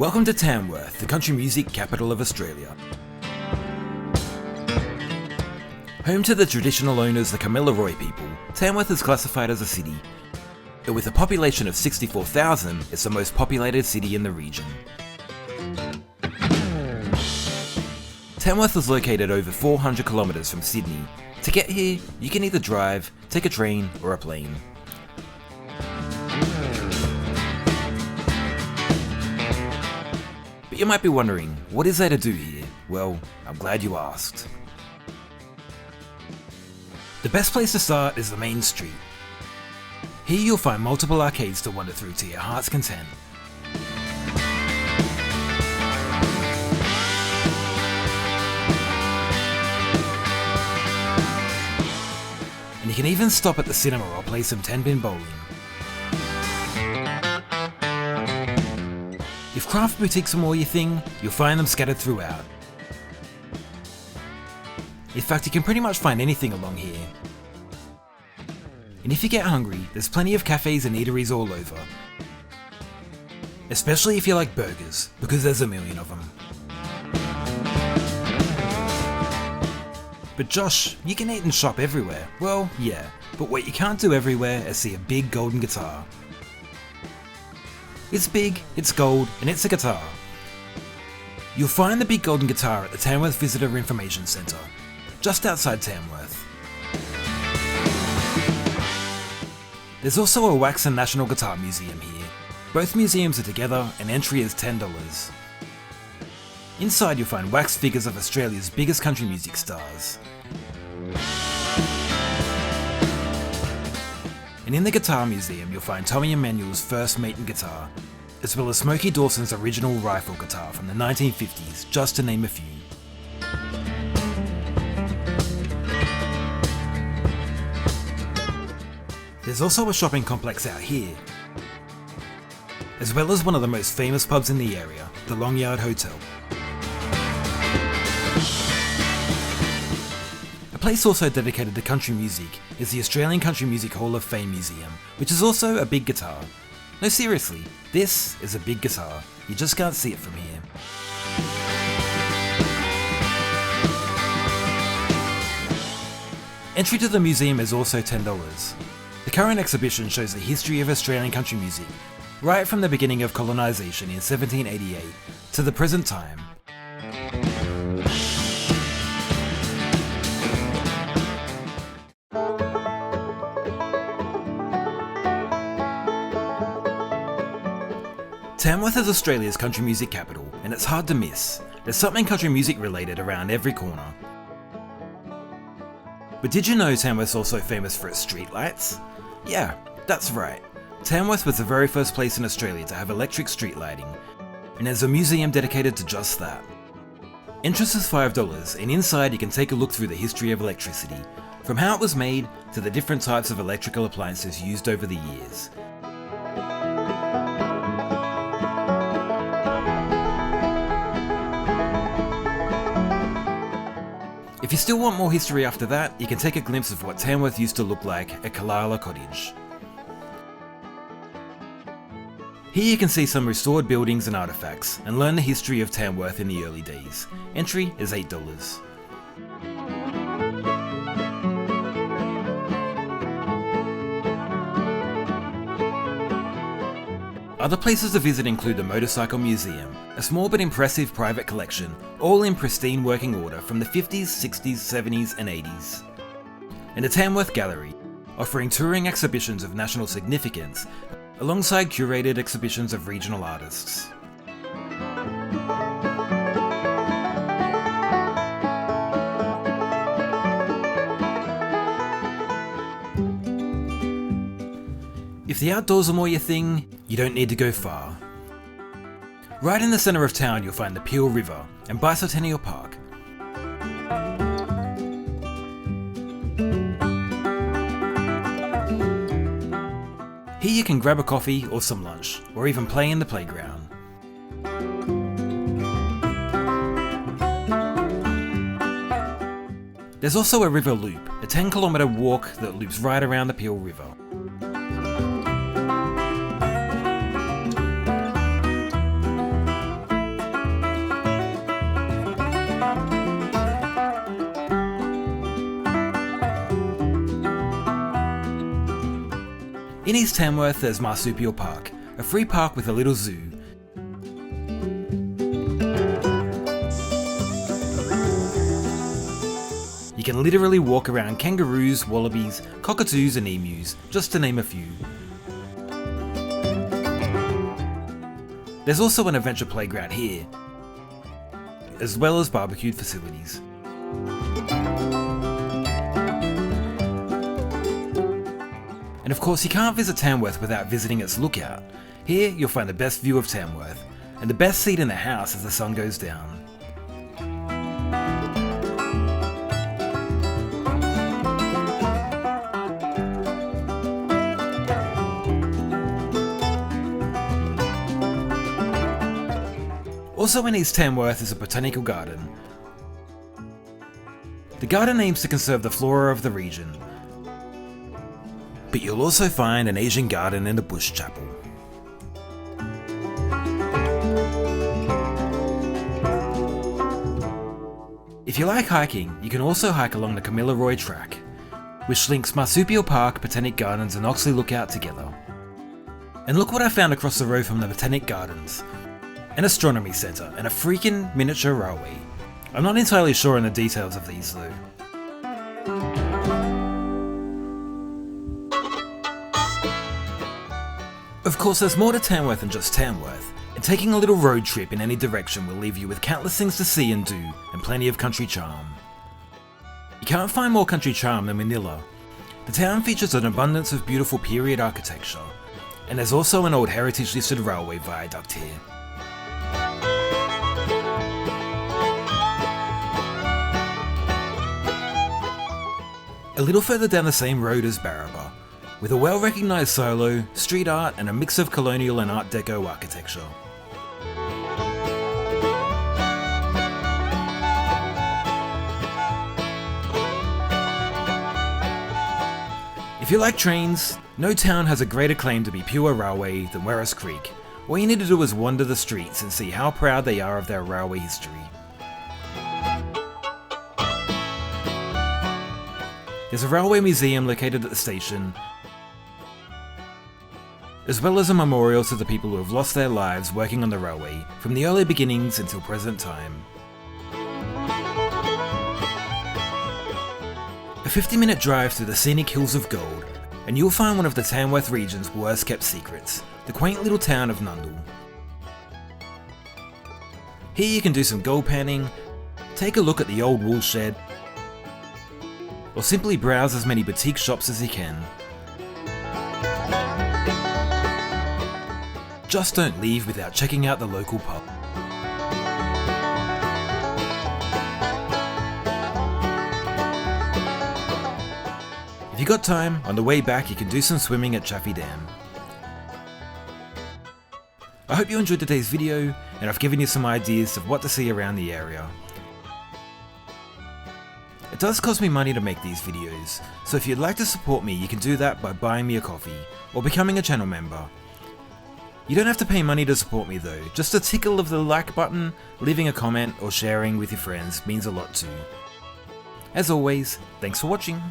Welcome to Tamworth, the country music capital of Australia. Home to the traditional owners, the Kamilaroi people, Tamworth is classified as a city. And with a population of 64,000, it's the most populated city in the region. Tamworth is located over 400 kilometres from Sydney. To get here, you can either drive, take a train or a plane. But you might be wondering, what is there to do here? Well, I'm glad you asked. The best place to start is the main street. Here you'll find multiple arcades to wander through to your heart's content. And you can even stop at the cinema or play some 10-pin bowling. If craft boutiques are more your thing, you'll find them scattered throughout. In fact, you can pretty much find anything along here. And if you get hungry, there's plenty of cafes and eateries all over. Especially if you like burgers, because there's a million of them. But Josh, you can eat and shop everywhere. Well, yeah, but what you can't do everywhere is see a big golden guitar. It's big, it's gold, and it's a guitar. You'll find the big golden guitar at the Tamworth Visitor Information Centre, just outside Tamworth. There's also a Waxon National Guitar Museum here. Both museums are together and entry is $10. Inside you'll find wax figures of Australia's biggest country music stars. And in the Guitar Museum you'll find Tommy Emmanuel's first Maton guitar, as well as Smokey Dawson's original rifle guitar from the 1950s, just to name a few. There's also a shopping complex out here, as well as one of the most famous pubs in the area, the Long Yard Hotel. A place also dedicated to country music is the Australian Country Music Hall of Fame Museum, which is also a big guitar. No, seriously, this is a big guitar. You just can't see it from here. Entry to the museum is also $10. The current exhibition shows the history of Australian country music, right from the beginning of colonisation in 1788 to the present time. Tamworth is Australia's country music capital, and it's hard to miss. There's something country music related around every corner. But did you know Tamworth's also famous for its streetlights? Yeah, that's right. Tamworth was the very first place in Australia to have electric street lighting, and there's a museum dedicated to just that. Entrance is $5, and inside you can take a look through the history of electricity, from how it was made to the different types of electrical appliances used over the years. If you still want more history after that, you can take a glimpse of what Tamworth used to look like at Kalala Cottage. Here you can see some restored buildings and artefacts, and learn the history of Tamworth in the early days. Entry is $8. Other places to visit include the Motorcycle Museum, a small but impressive private collection, all in pristine working order from the 50s, 60s, 70s and 80s. And the Tamworth Gallery, offering touring exhibitions of national significance, alongside curated exhibitions of regional artists. If the outdoors are more your thing, you don't need to go far. Right in the centre of town you'll find the Peel River and Bicentennial Park. Here you can grab a coffee or some lunch, or even play in the playground. There's also a river loop, a 10-kilometre walk that loops right around the Peel River. In East Tamworth there's Marsupial Park, a free park with a little zoo. You can literally walk around kangaroos, wallabies, cockatoos and emus, just to name a few. There's also an adventure playground here, as well as barbecued facilities. And of course you can't visit Tamworth without visiting its lookout. Here you'll find the best view of Tamworth, and the best seat in the house as the sun goes down. Also in East Tamworth is a botanical garden. The garden aims to conserve the flora of the region, but you'll also find an Asian garden and a bush chapel. If you like hiking, you can also hike along the Kamilaroi Track, which links Marsupial Park, Botanic Gardens and Oxley Lookout together. And look what I found across the road from the Botanic Gardens. An astronomy centre and a freaking miniature railway. I'm not entirely sure on the details of these though. Of course there's more to Tamworth than just Tamworth, and taking a little road trip in any direction will leave you with countless things to see and do, and plenty of country charm. You can't find more country charm than Manila. The town features an abundance of beautiful period architecture, and there's also an old heritage listed railway viaduct here. A little further down the same road is Barraba, with a well-recognised silo, street art and a mix of colonial and art deco architecture. If you like trains, no town has a greater claim to be pure railway than Werris Creek. All you need to do is wander the streets and see how proud they are of their railway history. There's a railway museum located at the station, as well as a memorial to the people who have lost their lives working on the railway from the early beginnings until present time. A 50-minute drive through the scenic Hills of Gold, and you'll find one of the Tamworth region's worst kept secrets, the quaint little town of Nundle. Here you can do some gold panning, take a look at the old wool shed, or simply browse as many boutique shops as you can. Just don't leave without checking out the local pub. If you got time, on the way back you can do some swimming at Chaffey Dam. I hope you enjoyed today's video, and I've given you some ideas of what to see around the area. It does cost me money to make these videos, so if you'd like to support me you can do that by buying me a coffee, or becoming a channel member. You don't have to pay money to support me though, just a tickle of the like button, leaving a comment or sharing with your friends means a lot too. As always, thanks for watching.